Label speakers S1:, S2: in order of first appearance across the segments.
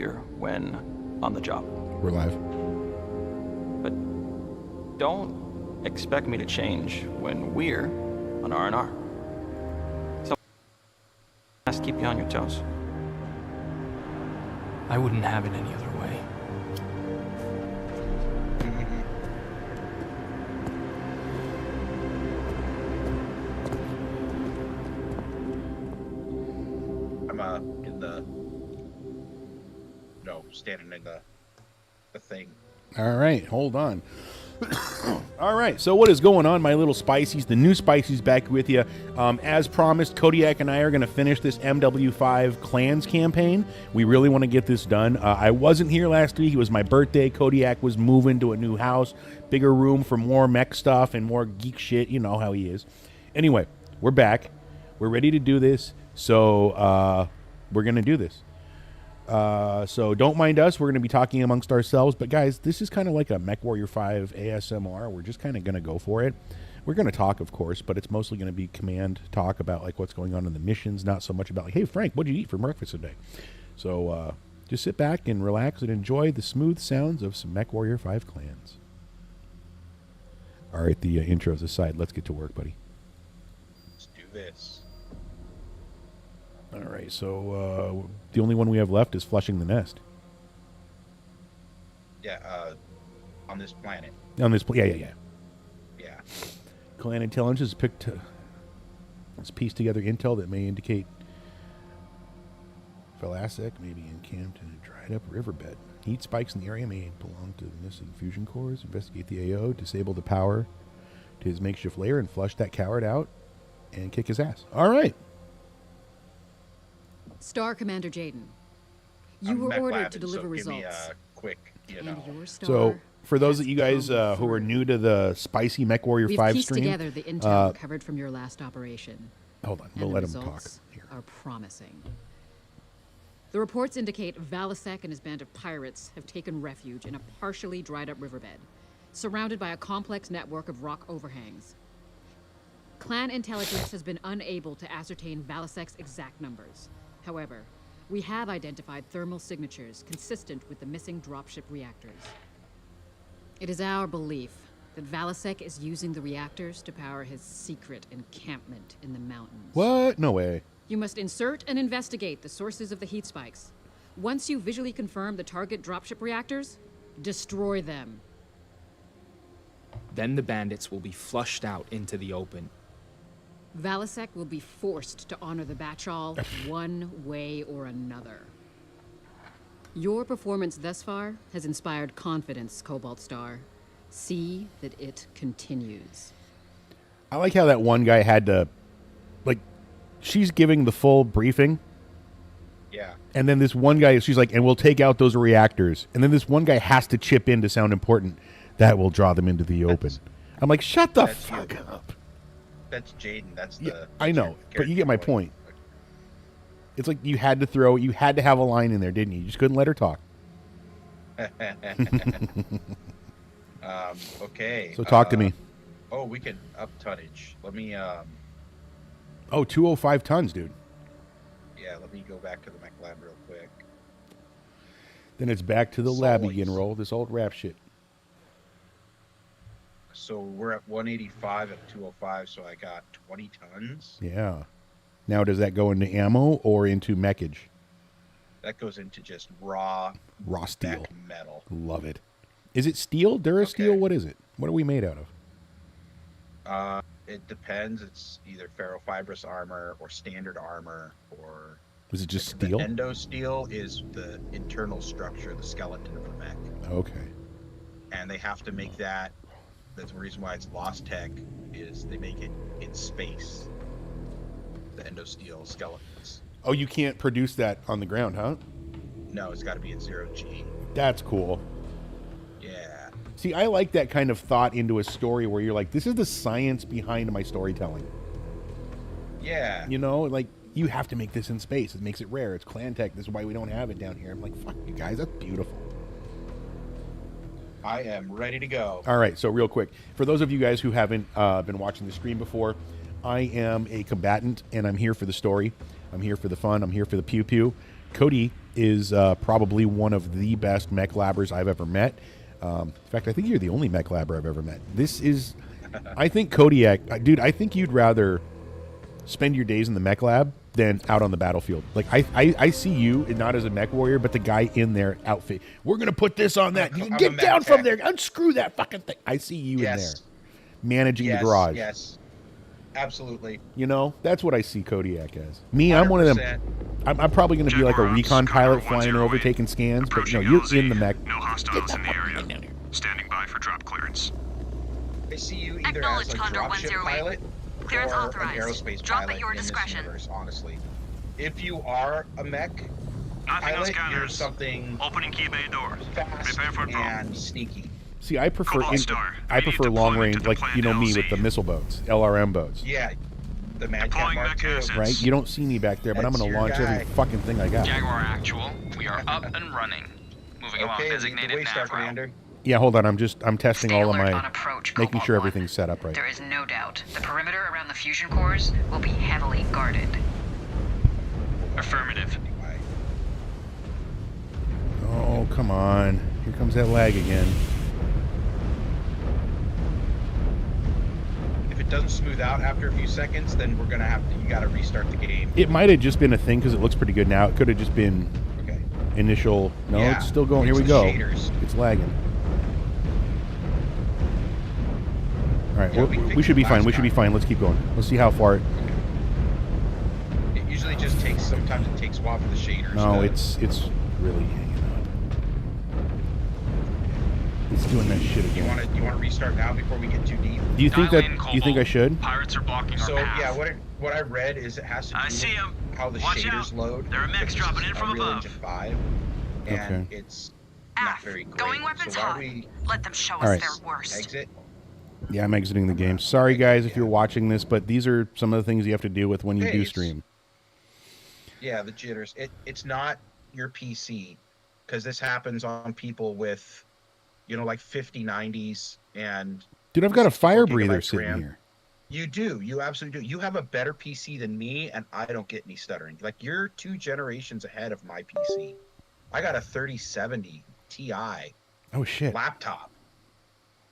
S1: behavior when on the job.
S2: We're live.
S1: But don't expect me to change when we're on R&R. So has to keep you on your toes.
S3: I wouldn't have it any other way.
S4: I'm standing in the thing.
S2: All right, hold on. All right, so what is going on, my little Spicies? The new Spicies back with you. As promised, Kodiak and I are going to finish this MW5 Clans campaign. We really want to get this done. I wasn't here last week. It was my birthday. Kodiak was moving to a new house, bigger room for more mech stuff and more geek shit. You know how he is. Anyway, we're back. We're ready to do this, so we're going to do this. So don't mind us. We're going to be talking amongst ourselves. But guys, this is kind of like a MechWarrior 5 ASMR. We're just kind of going to go for it. We're going to talk, of course, but it's mostly going to be command talk about like what's going on in the missions, not so much about like, hey, Frank, what did you eat for breakfast today? So just sit back and relax and enjoy the smooth sounds of some MechWarrior 5 Clans. All right, the intros aside, let's get to work, buddy.
S4: Let's do this.
S2: All right, so the only one we have left is flushing the nest.
S4: Yeah, on this planet.
S2: On this, yeah. Clan Intelligence has pieced together intel that may indicate Velasek may be encamped in a dried-up riverbed. Heat spikes in the area may belong to the missing fusion cores. Investigate the AO, disable the power to his makeshift lair, and flush that coward out and kick his ass. All right.
S5: Star Commander Jaden, you were ordered to deliver results.
S4: Give me a quick,
S5: And your star
S2: so, for those of you guys who are new to the Spicy MechWarrior 5 stream,
S5: we've pieced together the intel recovered from your last operation.
S2: Hold on, we'll let him talk.
S5: Here. Are promising. The reports indicate Velasek and his band of pirates have taken refuge in a partially dried up riverbed, surrounded by a complex network of rock overhangs. Clan Intelligence has been unable to ascertain Valasek's exact numbers. However, we have identified thermal signatures consistent with the missing dropship reactors. It is our belief that Velasek is using the reactors to power his secret encampment in the mountains.
S2: What? No way.
S5: You must insert and investigate the sources of the heat spikes. Once you visually confirm the target dropship reactors, destroy them.
S3: Then the bandits will be flushed out into the open.
S5: Velasek will be forced to honor the Batchal one way or another. Your performance thus far has inspired confidence, Cobalt Star. See that it continues.
S2: I like how that one guy had to, like, she's giving the full briefing.
S4: Yeah.
S2: And then this one guy, she's like, and we'll take out those reactors. And then this one guy has to chip in to sound important. That will draw them into the open. I'm like, shut the fuck up.
S4: That's Jaden. That's the.
S2: Yeah, I know, but you get my point. It's like you had to have a line in there, didn't you? You just couldn't let her talk.
S4: Okay.
S2: So talk to me.
S4: Oh, we can up tonnage. Let me.
S2: Oh, 205 tons, dude.
S4: Yeah, let me go back to the mech lab real quick.
S2: Then it's back to the lab again, roll this old rap shit.
S4: So we're at 185 at 205, so I got 20 tons.
S2: Yeah. Now, does that go into ammo or into mechage?
S4: That goes into just raw
S2: steel.
S4: Metal.
S2: Love it. Is it steel? Durasteel?
S4: Okay.
S2: What is it? What are we made out of?
S4: It depends. It's either ferrofibrous armor or standard armor, or
S2: is it just steel?
S4: The endosteel is the internal structure, the skeleton of the mech.
S2: Okay.
S4: And they have to make that. That's the reason why it's Lost Tech, is they make it in space. The endosteel skeletons.
S2: Oh, you can't produce that on the ground, huh?
S4: No, it's got to be at 0G.
S2: That's cool.
S4: Yeah.
S2: See, I like that kind of thought into a story where you're like, this is the science behind my storytelling.
S4: Yeah.
S2: You know, like, you have to make this in space. It makes it rare. It's clan tech. This is why we don't have it down here. I'm like, fuck you guys. That's beautiful.
S4: I am ready to go.
S2: All right, so real quick, for those of you guys who haven't been watching the stream before, I am a combatant, and I'm here for the story. I'm here for the fun. I'm here for the pew-pew. Cody is probably one of the best mech labbers I've ever met. In fact, I think you're the only mech labber I've ever met. This is, I think Kodiak, dude, I think you'd rather spend your days in the mech lab than out on the battlefield. Like, I see you, not as a mech warrior, but the guy in their outfit. We're going to put this on that. You can get down from there. Unscrew that fucking thing. I see you in there. Managing the garage.
S4: Yes. Absolutely.
S2: You know, that's what I see Kodiak as. Me, I'm one of them. I'm probably going to be like a recon pilot flying over, taking scans, but you know, you're in the mech.
S6: No hostiles in the area. Standing by for drop clearance.
S4: I see you either as a dropship pilot
S7: Clearance
S4: or
S7: authorized.
S4: an aerospace
S7: Drop
S4: pilot
S7: at your
S4: in
S7: discretion.
S4: this universe, honestly. If you are a mech pilot, you're something
S6: opening key bay doors.
S4: Fast
S6: Prepare for
S4: and sneaky.
S2: See, I prefer long range, like, you know me with the missile boats, LRM boats.
S4: Yeah, the Madcat Mark II.
S2: Right? You don't see me back there, but I'm going to launch every fucking thing I got.
S8: Jaguar Actual, we are up and running. Moving along designated nav route.
S2: Yeah, hold on. I'm testing all of my, making sure
S7: Cobalt
S2: everything's set up right.
S7: There is no doubt. The perimeter around the fusion cores will be heavily guarded.
S8: Affirmative.
S2: Oh, come on. Here comes that lag again.
S4: If it doesn't smooth out after a few seconds, then we're gonna you gotta restart the game.
S2: It might have just been a thing because it looks pretty good now. It could have just been initial. No,
S4: Yeah,
S2: it's still going. Here
S4: it's
S2: we
S4: the
S2: go.
S4: shaders.
S2: It's lagging. All right,
S4: Yeah,
S2: we should be fine. We should be fine. Let's keep going. Let's see how far.
S4: It usually just takes. Sometimes it takes a while for the shaders.
S2: No, it's really hanging on. It's doing that shit again.
S4: You want to restart now before we get too deep?
S2: Do you think that? Do you think I should?
S8: Pirates are blocking
S4: So
S8: our path.
S4: yeah, what I read is it has to do with how the shaders load.
S8: There are mechs dropping in from
S4: Unreal
S8: above.
S4: Engine 5, and it's not very great.
S7: Going weapons
S4: so why
S7: hot.
S4: don't we
S7: Let them show
S2: All
S7: us
S2: right.
S7: their worst.
S4: exit?
S2: Yeah, I'm exiting the game. Sorry, guys, if you're watching this, but these are some of the things you have to deal with when you do stream.
S4: Yeah, the jitters. It's not your PC, because this happens on people with, like 5090s and.
S2: Dude, I've got a fire
S4: 64
S2: breather
S4: gigabytes
S2: sitting
S4: RAM.
S2: here.
S4: You do. You absolutely do. You have a better PC than me, and I don't get any stuttering. Like, you're 2 generations ahead of my PC. I got a 3070 Ti
S2: Oh shit.
S4: laptop.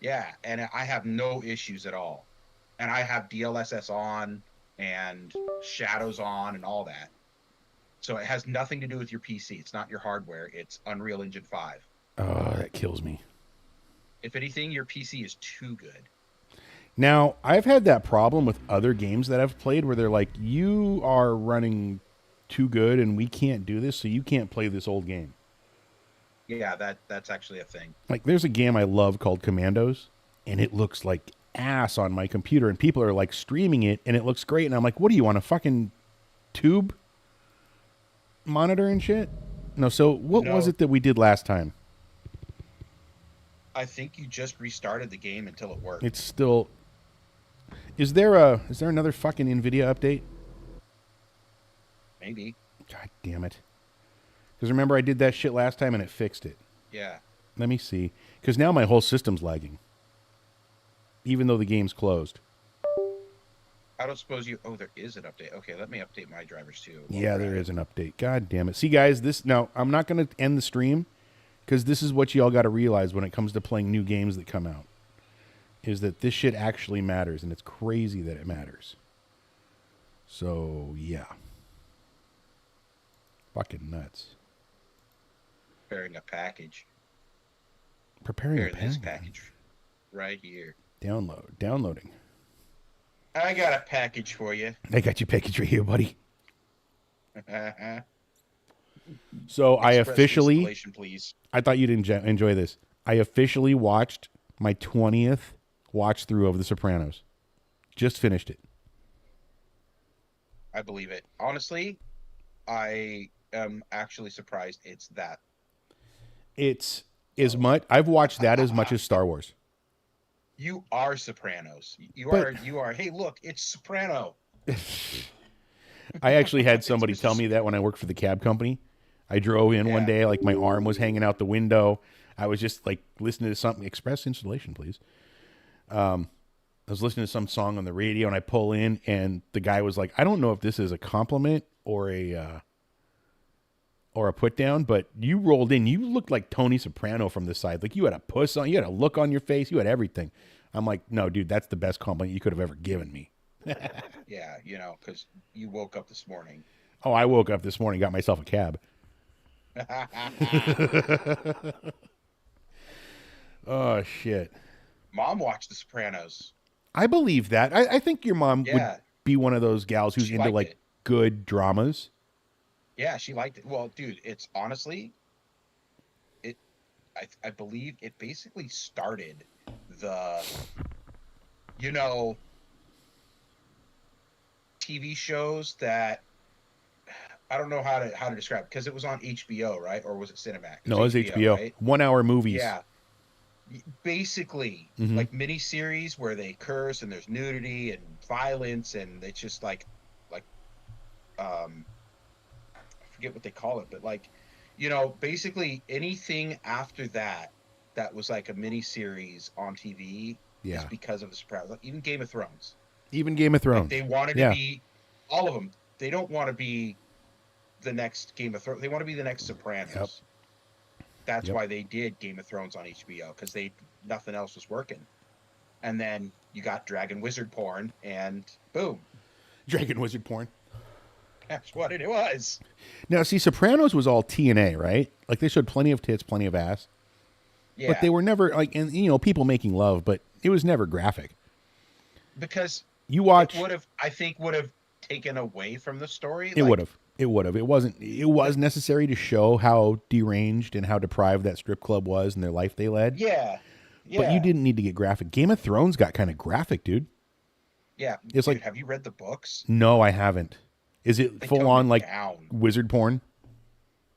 S4: Yeah, and I have no issues at all. And I have DLSS on and shadows on and all that. So it has nothing to do with your PC. It's not your hardware. It's Unreal Engine 5.
S2: Oh, that kills me.
S4: If anything, your PC is too good.
S2: Now, I've had that problem with other games that I've played where they're like, you are running too good and we can't do this, so you can't play this old game.
S4: Yeah, that's actually a thing.
S2: Like, there's a game I love called Commandos, and it looks like ass on my computer, and people are like streaming it, and it looks great, and I'm like, what do you want, a fucking tube monitor and shit? No, so what was it that we did last time?
S4: I think you just restarted the game until it worked.
S2: It's still... Is there another fucking NVIDIA update?
S4: Maybe.
S2: God damn it. Because remember, I did that shit last time and it fixed it.
S4: Yeah.
S2: Let me see. Because now my whole system's lagging. Even though the game's closed.
S4: I don't suppose you... Oh, there is an update. Okay, let me update my drivers too.
S2: Yeah, there is an update. God damn it. See, guys, now, I'm not going to end the stream because this is what you all got to realize when it comes to playing new games that come out. Is that this shit actually matters, and it's crazy that it matters. So, yeah. Fucking nuts.
S4: Preparing a package.
S2: Preparing a
S4: this
S2: package.
S4: package. Right here.
S2: Downloading.
S4: I got a package for you.
S2: I got your package right here, buddy. So I officially...
S4: installation, please.
S2: I thought you'd enjoy this. I officially watched my 20th watch through of The Sopranos. Just finished it.
S4: I believe it. Honestly, I am actually surprised it's that.
S2: It's as much... I've watched that as much as Star Wars.
S4: You are Sopranos. You are. Hey, look, it's Soprano.
S2: I actually had somebody tell me that when I worked for the cab company. I drove in one day, like my arm was hanging out the window. I was just like listening to something. Express installation, please. I was listening to some song on the radio, and I pull in, and the guy was like, "I don't know if this is a compliment or a or a put down, but you rolled in. You looked like Tony Soprano from the side. Like you had a puss on, you had a look on your face, you had everything. I'm like, no, dude, that's the best compliment you could have ever given me.
S4: Yeah, because you woke up this morning.
S2: Oh, I woke up this morning, got myself a cab. Oh, shit.
S4: Mom watched The Sopranos.
S2: I believe that. I think your mom would
S4: Yeah.
S2: be one of those gals who's
S4: She
S2: into,
S4: liked
S2: like,
S4: it.
S2: good dramas.
S4: Yeah, she liked it. Well, dude, it's honestly, I believe it basically started the, TV shows that I don't know how to describe it, because it was on HBO, right? Or was it Cinemax?
S2: No, it was HBO.
S4: Right?
S2: 1 hour movies.
S4: Yeah. Basically,
S2: Mhm.
S4: like miniseries where they curse and there's nudity and violence, and it's just like I forget what they call it, but like, basically anything after that was like a miniseries on TV is because of The Sopranos. Like even Game of Thrones.
S2: Even Game of Thrones.
S4: Like they wanted to be all of them. They don't want to be the next Game of Thrones. They want to be the next Sopranos.
S2: Yep.
S4: That's why they did Game of Thrones on HBO, because nothing else was working. And then you got Dragon Wizard porn, and boom.
S2: Dragon Wizard porn.
S4: That's what it was.
S2: Now, see, Sopranos was all TNA, right? Like they showed plenty of tits, plenty of ass.
S4: Yeah.
S2: But they were never like, and people making love, but it was never graphic.
S4: Because
S2: you watch,
S4: would have taken away from the story.
S2: It would have. It would have. It wasn't. It was necessary to show how deranged and how deprived that strip club was and their life they led.
S4: Yeah.
S2: But you didn't need to get graphic. Game of Thrones got kind of graphic, dude.
S4: Yeah.
S2: It's like,
S4: have you read the books?
S2: No, I haven't. Is it full on like wizard porn?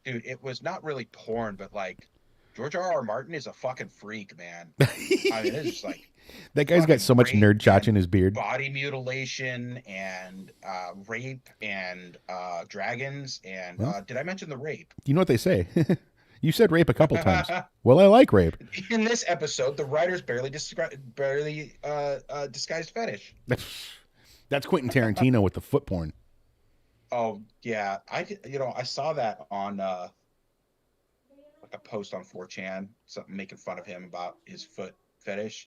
S4: Dude, it was not really porn, but like George R.R. Martin is a fucking freak, man. I mean, it's just like
S2: that guy's got so much nerd chotch in his beard.
S4: Body mutilation and rape and dragons and did I mention the rape?
S2: You know what they say? You said rape a couple times. Well, I like rape.
S4: In this episode, the writers barely disguised fetish.
S2: That's Quentin Tarantino with the foot porn.
S4: Oh yeah, I saw that on like a post on 4chan, something making fun of him about his foot fetish.